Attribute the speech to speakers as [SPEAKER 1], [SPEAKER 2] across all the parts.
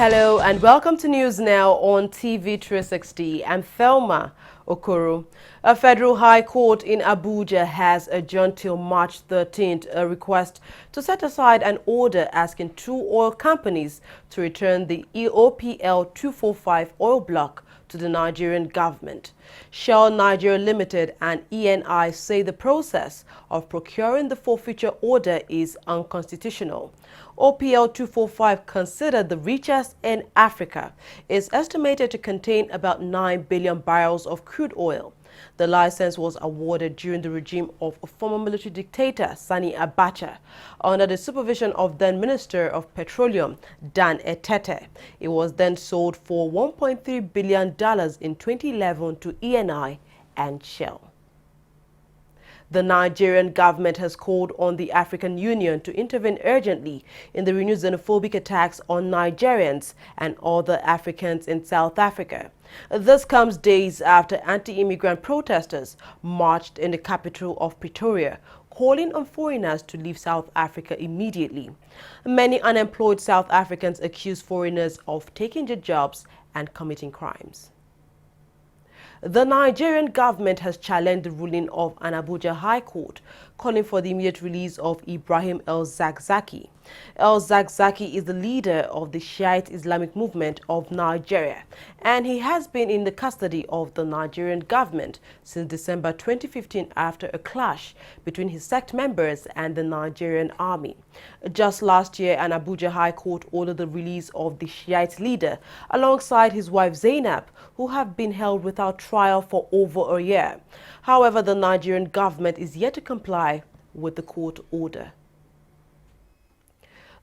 [SPEAKER 1] Hello and welcome to News Now on TV360. I'm Thelma Okoro. A federal high court in Abuja has adjourned till March 13th a request to set aside an order asking two oil companies to return the EOPL 245 oil block to the Nigerian government. Shell Nigeria Limited and ENI say the process of procuring the forfeiture order is unconstitutional. OPL 245, considered the richest in Africa, is estimated to contain about 9 billion barrels of crude oil. The license was awarded during the regime of former military dictator Sani Abacha under the supervision of then Minister of Petroleum Dan Etete. It was then sold for $1.3 billion in 2011 to ENI and Shell. The Nigerian government has called on the African Union to intervene urgently in the renewed xenophobic attacks on Nigerians and other Africans in South Africa. This comes days after anti-immigrant protesters marched in the capital of Pretoria, calling on foreigners to leave South Africa immediately. Many unemployed South Africans accuse foreigners of taking their jobs and committing crimes. The Nigerian government has challenged the ruling of an Abuja High Court, calling for the immediate release of Ibrahim El-Zakzaky. El-Zakzaky is the leader of the Shiite Islamic movement of Nigeria, and he has been in the custody of the Nigerian government since December 2015 after a clash between his sect members and the Nigerian army. Just last year, an Abuja High Court ordered the release of the Shiite leader alongside his wife Zainab, who have been held without trial for over a year. However, the Nigerian government is yet to comply with the court order.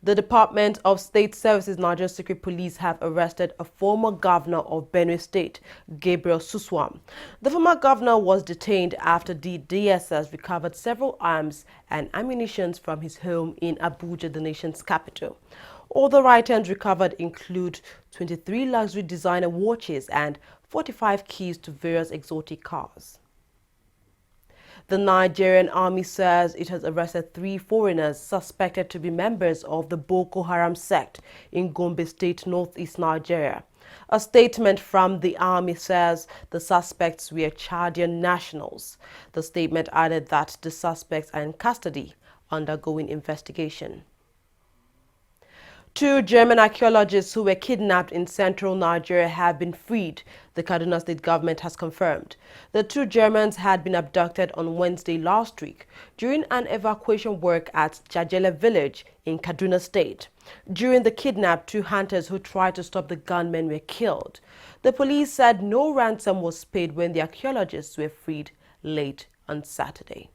[SPEAKER 1] The Department of State Services Nigerian Secret Police have arrested a former governor of Benue State, Gabriel Suswam. The former governor was detained after the DSS recovered several arms and ammunition from his home in Abuja, the nation's capital. Other items recovered include 23 luxury designer watches and 45 keys to various exotic cars. The Nigerian army says it has arrested 3 foreigners suspected to be members of the Boko Haram sect in Gombe State, northeast Nigeria. A statement from the army says the suspects were Chadian nationals. The statement added that the suspects are in custody, undergoing investigation. 2 German archaeologists who were kidnapped in central Nigeria have been freed, the Kaduna State government has confirmed. The 2 Germans had been abducted on Wednesday last week during an evacuation work at Jajele village in Kaduna State. During the kidnap, 2 hunters who tried to stop the gunmen were killed. The police said no ransom was paid when the archaeologists were freed late on Saturday.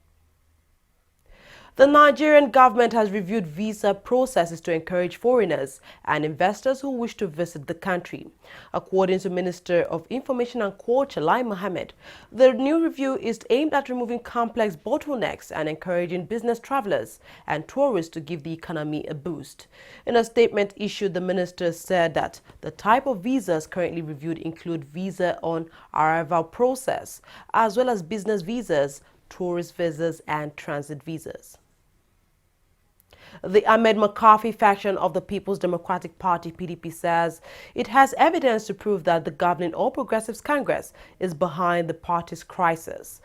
[SPEAKER 1] The Nigerian government has reviewed visa processes to encourage foreigners and investors who wish to visit the country. According to Minister of Information and Culture, Lai Mohammed, the new review is aimed at removing complex bottlenecks and encouraging business travelers and tourists to give the economy a boost. In a statement issued, the minister said that the type of visas currently reviewed include visa on arrival process, as well as business visas, tourist visas, and transit visas. The Ahmed McCarthy faction of the People's Democratic Party, PDP, says it has evidence to prove that the governing All Progressives Congress is behind the party's crisis.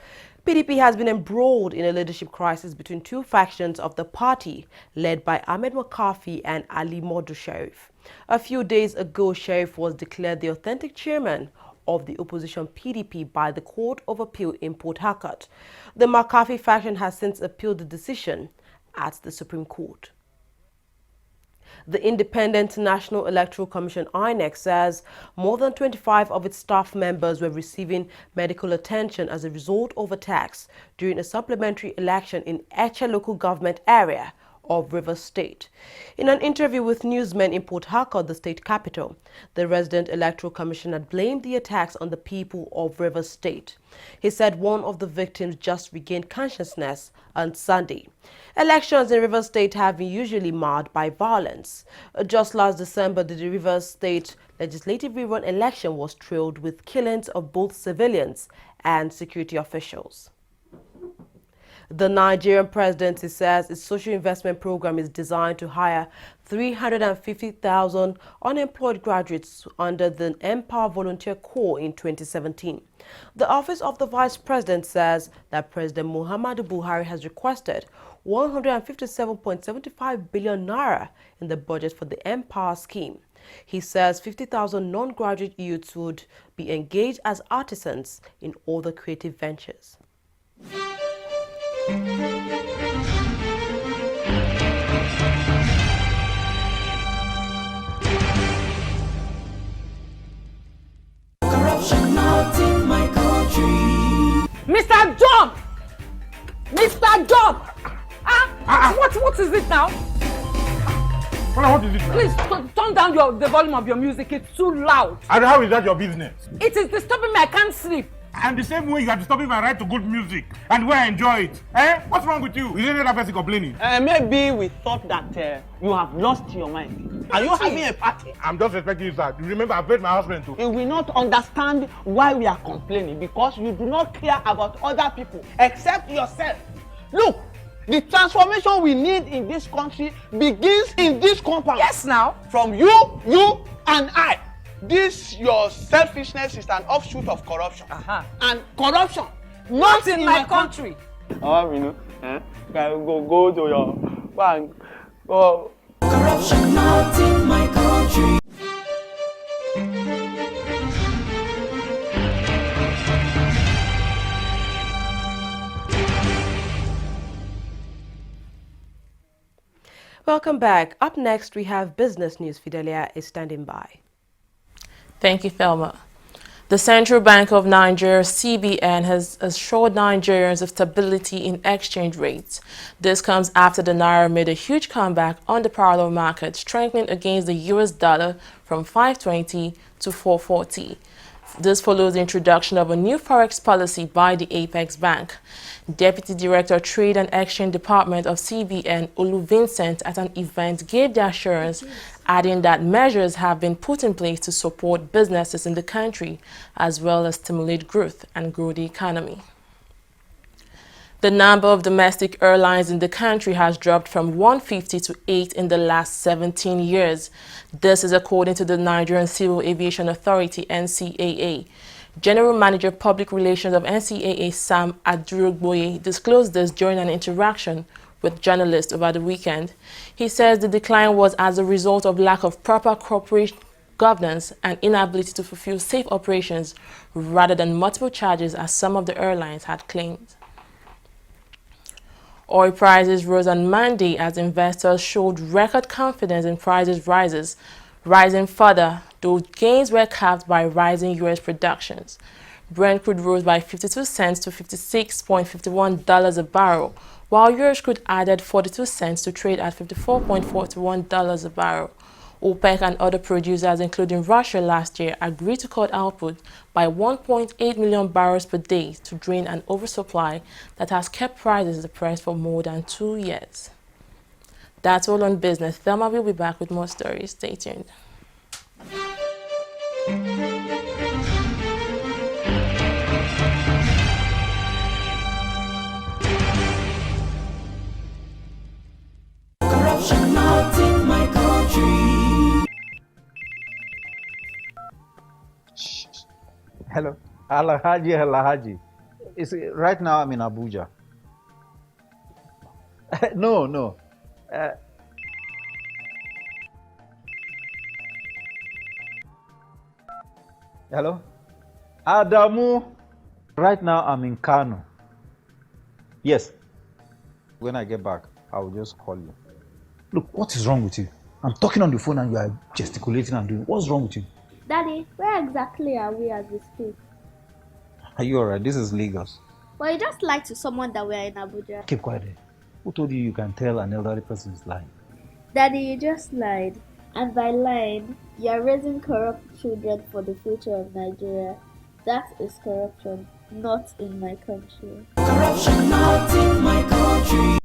[SPEAKER 1] PDP has been embroiled in a leadership crisis between 2 factions of the party, led by Ahmed McCarthy and Ali Modu Sheriff. A few days ago, Sheriff was declared the authentic chairman of the opposition PDP by the Court of Appeal in Port Harcourt. The McCarthy faction has since appealed the decision at the Supreme Court. The Independent National Electoral Commission (INEC) says more than 25 of its staff members were receiving medical attention as a result of attacks during a supplementary election in Eche local government area of Rivers State. In an interview with newsmen in Port Harcourt, the state capital, the resident electoral commissioner blamed the attacks on the people of Rivers State. He said one of the victims just regained consciousness on Sunday. Elections in Rivers State have been usually marred by violence. Just last December, the Rivers State legislative rerun election was trailed with killings of both civilians and security officials. The Nigerian presidency says its social investment program is designed to hire 350,000 unemployed graduates under the Empower Volunteer Corps in 2017. The Office of the Vice President says that President Muhammadu Buhari has requested 157.75 billion naira in the budget for the Empower scheme. He says 50,000 non-graduate youths would be engaged as artisans in all the creative ventures.
[SPEAKER 2] Corruption not in my country.
[SPEAKER 3] Mr. Job! Mr. Job! What is it now?
[SPEAKER 4] What is it now?
[SPEAKER 3] Please turn down the volume of your music. It's too loud.
[SPEAKER 4] And how is that your business?
[SPEAKER 3] It is disturbing me. I can't sleep.
[SPEAKER 4] And the same way you are disturbing my right to good music and where I enjoy it. Eh? What's wrong with you? Is any other person complaining?
[SPEAKER 5] Maybe we thought that you have lost your mind. Are you having a party?
[SPEAKER 4] I'm just respecting you, sir. Remember, I paid my husband too.
[SPEAKER 5] You will not understand why we are complaining because you do not care about other people except yourself. Look, the transformation we need in this country begins in this compound.
[SPEAKER 3] Yes, now.
[SPEAKER 5] From you, and I. This your selfishness is an offshoot of corruption. And corruption not in my country. Go to your bank. Oh.
[SPEAKER 2] Corruption not in my country.
[SPEAKER 1] Welcome back. Up next, we have business news. Fidelia is standing by.
[SPEAKER 6] Thank you, Thelma. The Central Bank of Nigeria, CBN, has assured Nigerians of stability in exchange rates. This comes after the Naira made a huge comeback on the parallel market, strengthening against the US dollar from 520 to 440. This follows the introduction of a new forex policy by the Apex Bank. Deputy Director Trade and Exchange Department of CBN, Olu Vincent, at an event gave the assurance, adding that measures have been put in place to support businesses in the country, as well as stimulate growth and grow the economy. The number of domestic airlines in the country has dropped from 150 to 8 in the last 17 years. This is according to the Nigerian Civil Aviation Authority, NCAA. General Manager Public Relations of NCAA, Sam Adurogboye, disclosed this during an interaction with journalists over the weekend. He says the decline was as a result of lack of proper corporate governance and inability to fulfill safe operations rather than multiple charges as some of the airlines had claimed. Oil prices rose on Monday as investors showed record confidence in prices rising further, though gains were capped by rising U.S. productions. Brent crude rose by 52 cents to $56.51 a barrel, while Urals crude added 42 cents to trade at $54.41 a barrel. OPEC and other producers, including Russia last year, agreed to cut output by 1.8 million barrels per day to drain an oversupply that has kept prices depressed for more than 2 years. That's all on business. Thelma will be back with more stories. Stay tuned.
[SPEAKER 2] Corruption not in my country.
[SPEAKER 7] Hello, Alhaji. Right now I'm in Abuja. No. Hello, Adamu. Right now I'm in Kano. Yes. When I get back, I will just call you. Look, what is wrong with you? I'm talking on the phone and you are gesticulating and doing. What's wrong with you?
[SPEAKER 8] Daddy, where exactly are we as we speak?
[SPEAKER 7] Are you alright? This is Lagos.
[SPEAKER 8] Well, you just lied to someone that we're in Abuja.
[SPEAKER 7] Keep quiet. Who told you you can tell an elderly person is lying?
[SPEAKER 8] Daddy, you just lied. And by lying, you are raising corrupt children for the future of Nigeria. That is corruption, not in my country.
[SPEAKER 2] Corruption not in my country.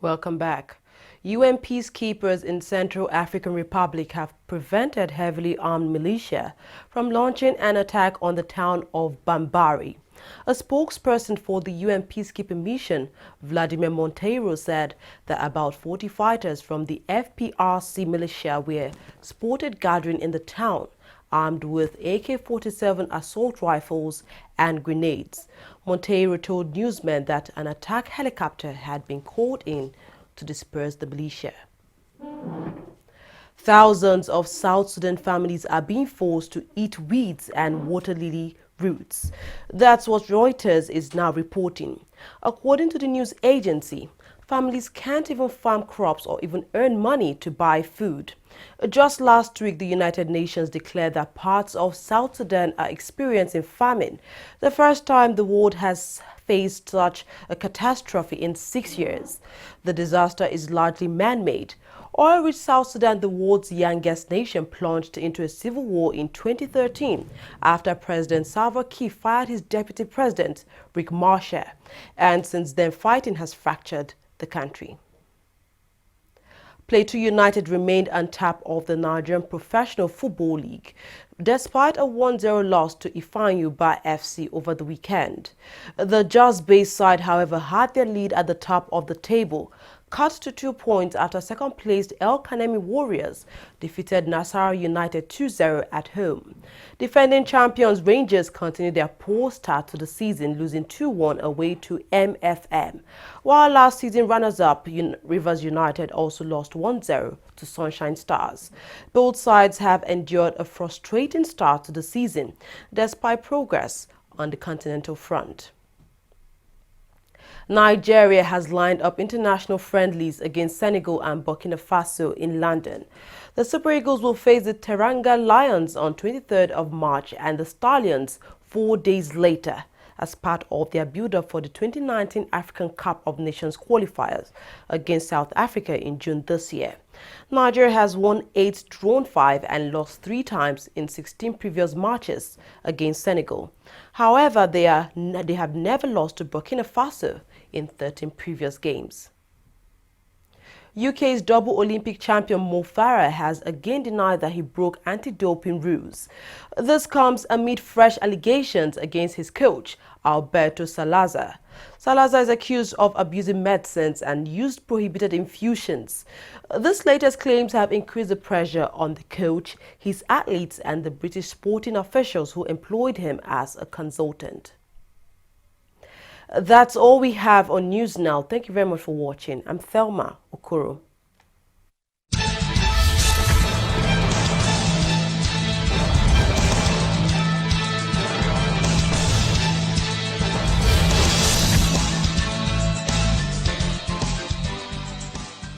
[SPEAKER 1] Welcome back. UN peacekeepers in Central African Republic have prevented heavily armed militia from launching an attack on the town of Bambari. A spokesperson for the UN peacekeeping mission, Vladimir Monteiro, said that about 40 fighters from the FPRC militia were spotted gathering in the town, armed with AK-47 assault rifles and grenades. Monteiro told newsmen that an attack helicopter had been called in to disperse the militia. Thousands of South Sudan families are being forced to eat weeds and water lily roots. That's what Reuters is now reporting. According to the news agency, families can't even farm crops or even earn money to buy food. Just last week, the United Nations declared that parts of South Sudan are experiencing famine, the first time the world has faced such a catastrophe in 6 years. The disaster is largely man-made. Oil-rich South Sudan, the world's youngest nation, plunged into a civil war in 2013 after President Salva Kiir fired his deputy president, Riek Machar, and since then fighting has fractured the country. Plateau United remained on top of the Nigerian Professional Football League, despite a 1-0 loss to Ifeanyi FC over the weekend. The Jos-based side, however, had their lead at the top of the table, cut to 2 points after second-placed El Kanemi Warriors defeated Nasarawa United 2-0 at home. Defending champions Rangers continued their poor start to the season, losing 2-1 away to MFM, while last season runners-up Rivers United also lost 1-0 to Sunshine Stars. Both sides have endured a frustrating start to the season, despite progress on the continental front. Nigeria has lined up international friendlies against Senegal and Burkina Faso in London. The Super Eagles will face the Teranga Lions on 23rd of March and the Stallions 4 days later as part of their build-up for the 2019 African Cup of Nations qualifiers against South Africa in June this year. Nigeria has won 8, drawn 5 and lost 3 times in 16 previous matches against Senegal. However, they have never lost to Burkina Faso in 13 previous games. UK's double Olympic champion Farah has again denied that he broke anti-doping rules. This comes amid fresh allegations against his coach, Alberto Salazar. Salazar is accused of abusing medicines and used prohibited infusions. These latest claims have increased the pressure on the coach, his athletes and the British sporting officials who employed him as a consultant. That's all we have on News Now. Thank you very much for watching. I'm Thelma Okoro.